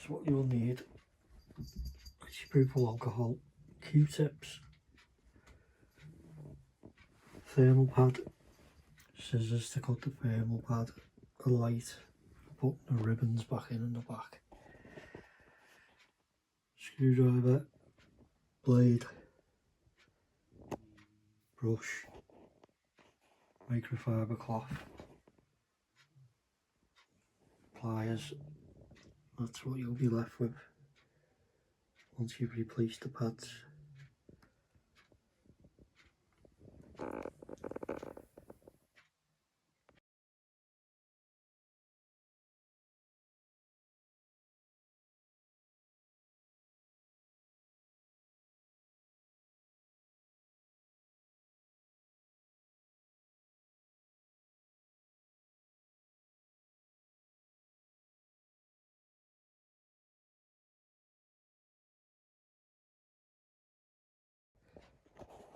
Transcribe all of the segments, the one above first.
So what you'll need is isopropyl alcohol, Q-tips, thermal pad, scissors to cut the thermal pad, a light, put the ribbons back in the back, screwdriver, blade, brush, microfiber cloth, pliers. That's what you'll be left with once you've replaced the pads.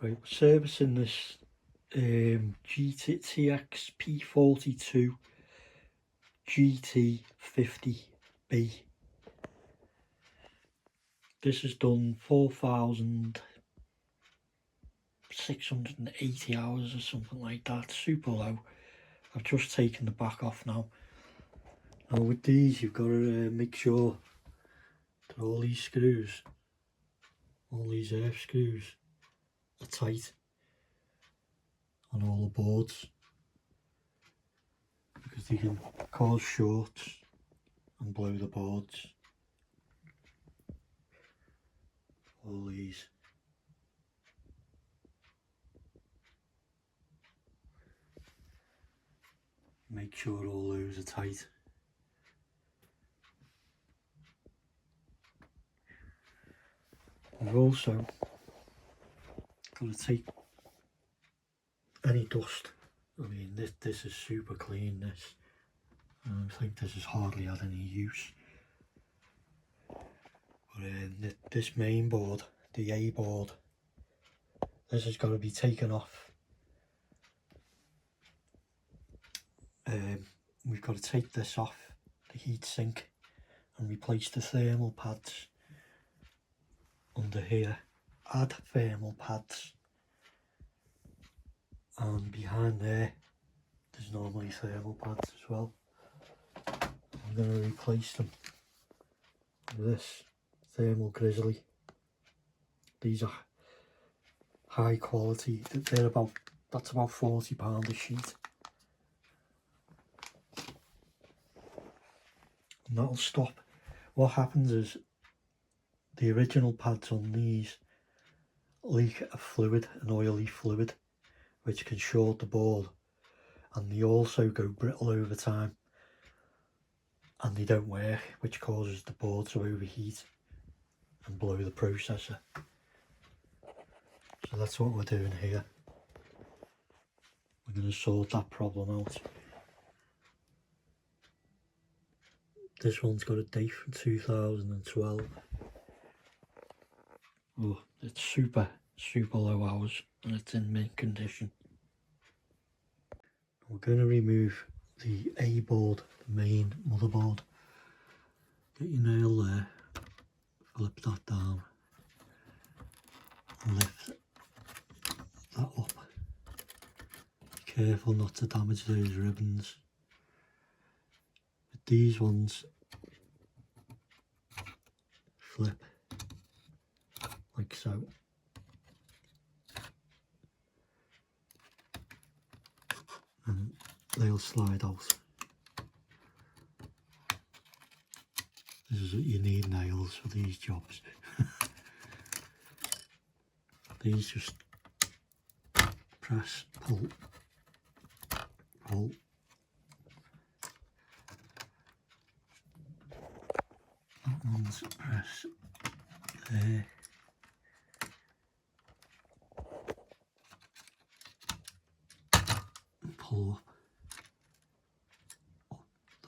Right, we're servicing this TX-P42GT50B. This has done 4,680 hours or something like that, super low. I've just taken the back off now. Now with these you've got to make sure that all these screws, all these earth screws are tight on all the boards, because they can cause shorts and blow the boards. All these. Make sure all those are tight. We've also got to take any dust. I mean, this is super clean, this. I don't think this has hardly had any use. But this main board, the A board, this has got to be taken off. We've got to take this off the heat sink and replace the thermal pads under here. Add thermal pads, and behind there there's normally thermal pads as well. I'm going to replace them with this thermal grizzly. These are high quality. That's about £40 a sheet, and that'll stop. What happens is the original pads on these leak a fluid, an oily fluid, which can short the board, and they also go brittle over time, and they don't work, which causes the board to overheat and blow the processor. So that's what we're doing here. We're going to sort that problem out. This one's got a date from 2012. Oh, it's super low hours, and it's in mint condition. We're going to remove the A board, the main motherboard. Get your nail there, flip that down, and lift that up. Be careful not to damage those ribbons. With these ones, flip like so. And they'll slide out. This is what you need, nails for these jobs. These just press, pull, pull. That one's press there. And pull up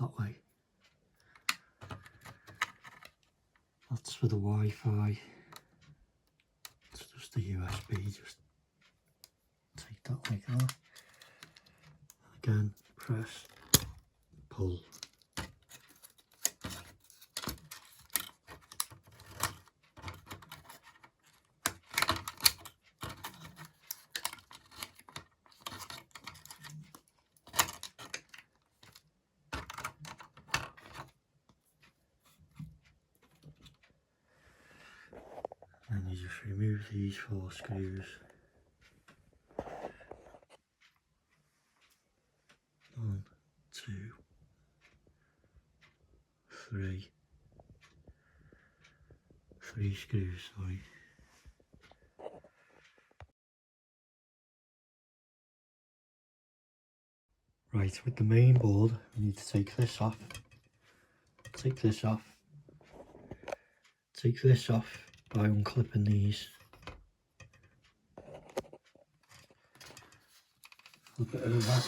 that way. That's for the Wi-Fi. It's just a USB, just take that like that. Again, press, pull. you just remove these 4 screws. 1, 2, 3. 3 screws, sorry. Right, with the main board, we need to take this off. Take this off. Take this off by unclipping these. Flip it over.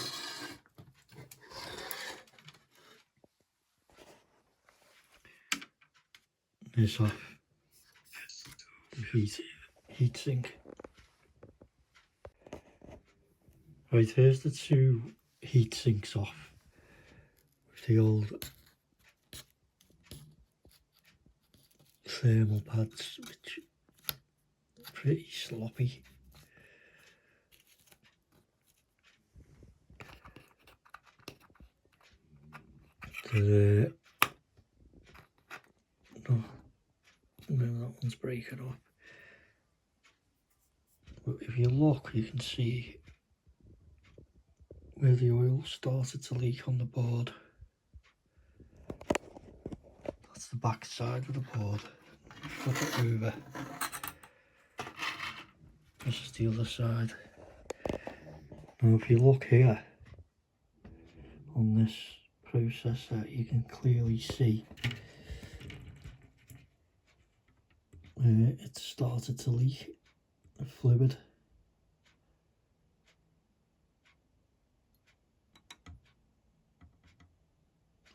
This off. The heat sink. Right, here's the 2 heat sinks off with the old thermal pads, which are pretty sloppy. No, that one's breaking up. But if you look, you can see where the oil started to leak on the board. That's the back side of the board. Flip it over. This is the other side. Now if you look here on this processor, you can clearly see where it started to leak the fluid.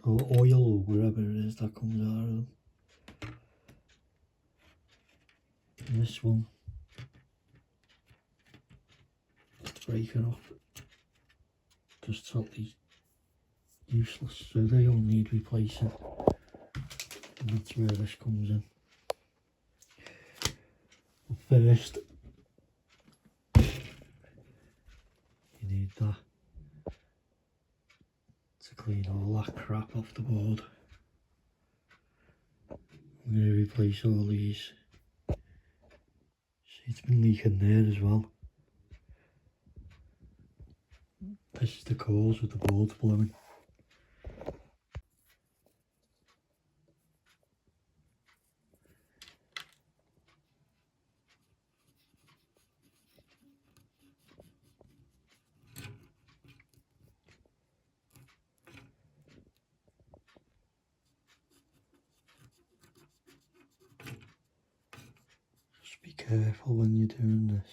Or oil, or wherever it is that comes out of them. And this one, it's breaking off. Just totally useless, so they all need replacing. And that's where this comes in. But first, you need that to clean all that crap off the board. I'm going to replace all these. See, it's been leaking there as well. This is the cause of the boards blowing. Just be careful when you're doing this.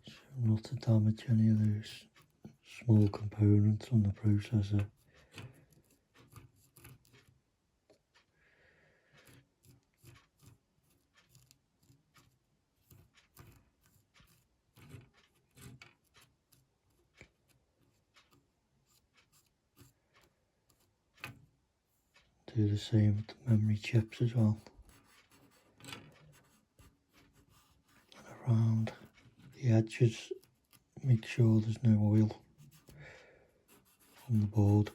So not to damage any of those small components on the processor. Do the same with the memory chips as well. And around the edges, make sure there's no oil on the board.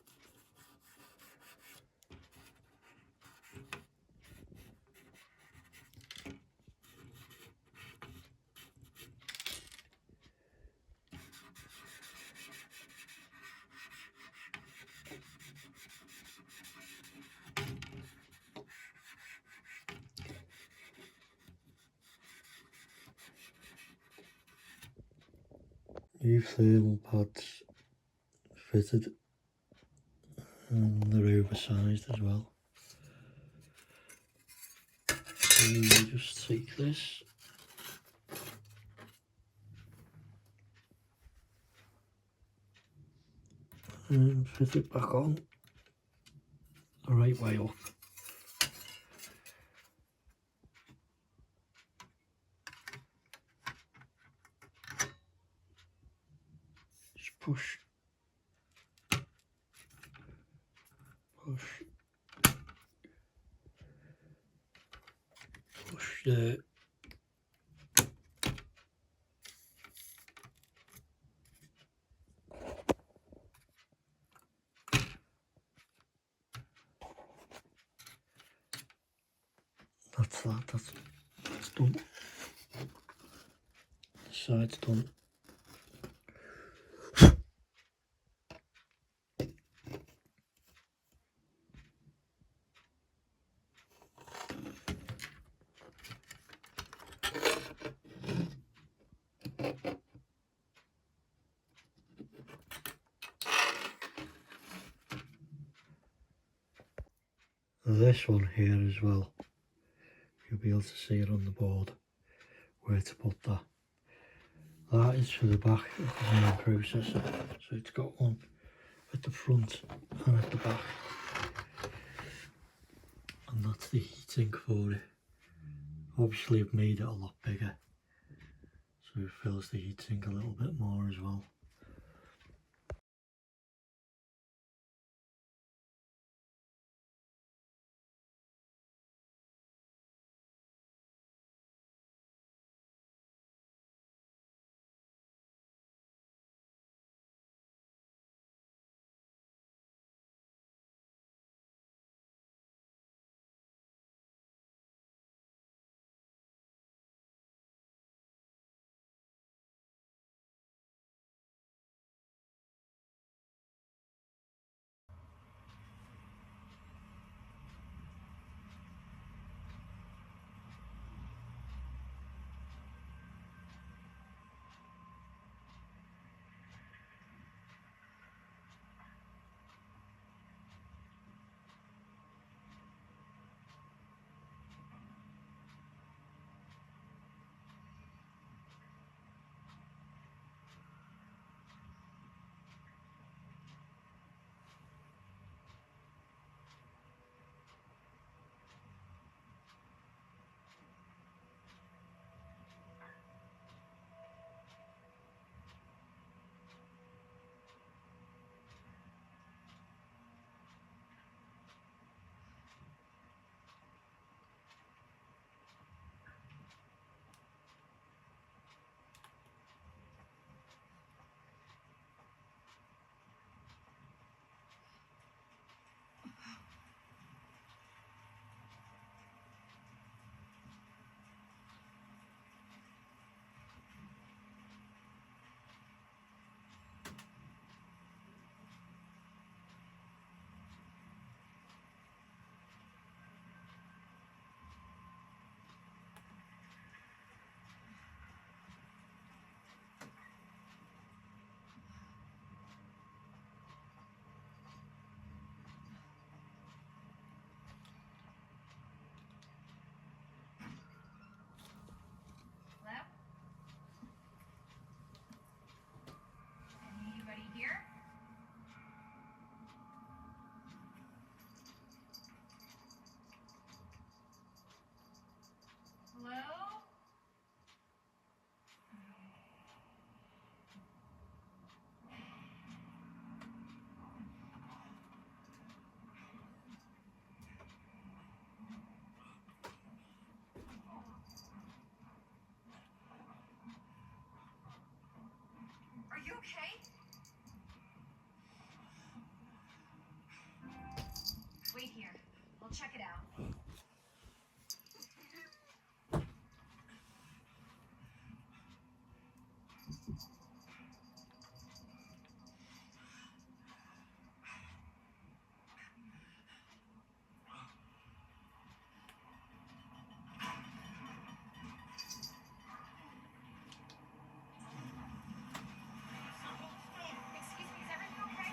New thermal pads fitted, and they're oversized as well. So you just take this and fit it back on the right way up. Just push, push, push there. that's that, that's done. This side's done. This one here as well, you'll be able to see it on the board where to put that. That is for the back of the main processor, so it's got one at the front and at the back, and that's the heatsink for it. Obviously I've made it a lot bigger, so it fills the heatsink a little bit more as well. Wait here. I'll check it out. Excuse me, is everything okay?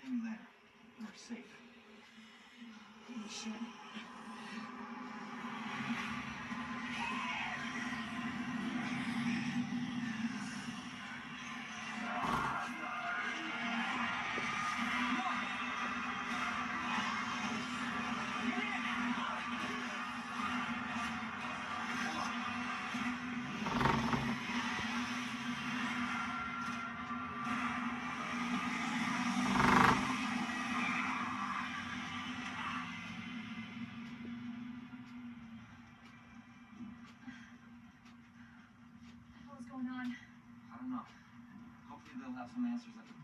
Pay me later. We're safe. Holy shit. What's going on? I don't know. Hopefully they'll have some answers at the